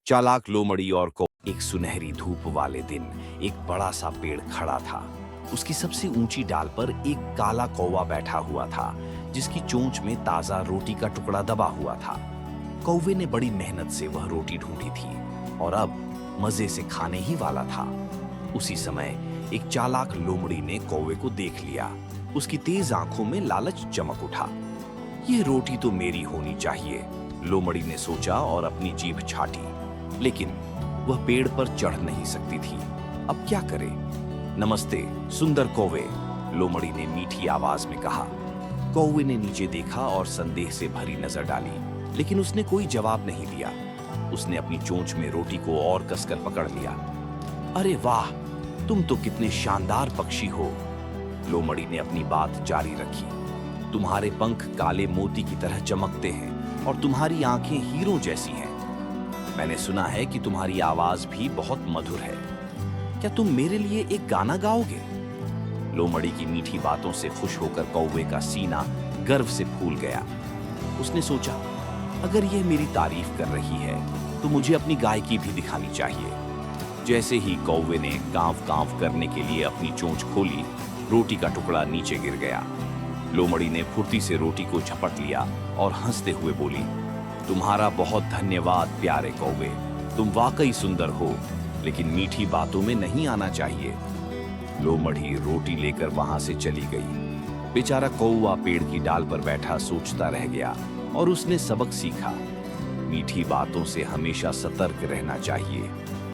चालाक लोमड़ी और को एक सुनहरी धूप वाले दिन एक बड़ा सा पेड़ खड़ा था। उसकी सबसे ऊंची डाल पर एक काला कौवा बैठा हुआ था, जिसकी चोंच में ताजा रोटी का टुकड़ा दबा हुआ था। कौवे ने बड़ी मेहनत से वह रोटी ढूंढी थी और अब मजे से खाने ही वाला था। उसी समय एक चालाक लोमड़ी ने कौवे को देख लिया। उसकी तेज आंखों में लालच चमक उठा। ये रोटी तो मेरी होनी चाहिए, लोमड़ी ने सोचा और अपनी जीभ छाटी। लेकिन वह पेड़ पर चढ़ नहीं सकती थी। अब क्या करे? नमस्ते सुंदर कौवे, लोमड़ी ने मीठी आवाज में कहा। कौवे ने नीचे देखा और संदेह से भरी नजर डाली, लेकिन उसने कोई जवाब नहीं दिया। उसने अपनी चोंच में रोटी को और कसकर पकड़ लिया। अरे वाह, तुम तो कितने शानदार पक्षी हो, लोमड़ी ने अपनी बात जारी रखी। तुम्हारे पंख काले मोती की तरह चमकते हैं और तुम्हारी आंखें हीरों जैसी हैं। मैंने सुना है कि तुम्हारी आवाज भी बहुत मधुर है। क्या तुम मेरे लिए एक गाना गाओगे? लोमड़ी की मीठी बातों से खुश होकर कौवे का सीना गर्व से फूल गया। उसने सोचा, अगर यह मेरी तारीफ कर रही है तो मुझे अपनी गायकी भी दिखानी चाहिए। जैसे ही कौवे ने कांव कांव करने के लिए अपनी चोंच खोली, रोटी का टुकड़ा नीचे गिर गया। लोमड़ी ने फुर्ती से रोटी को झपट लिया और हंसते हुए बोली, तुम्हारा बहुत धन्यवाद प्यारे कौवे, तुम वाकई सुंदर हो, लेकिन मीठी बातों में नहीं आना चाहिए। लोमड़ी रोटी लेकर वहां से चली गई। बेचारा कौवा पेड़ की डाल पर बैठा सोचता रह गया और उसने सबक सीखा, मीठी बातों से हमेशा सतर्क रहना चाहिए।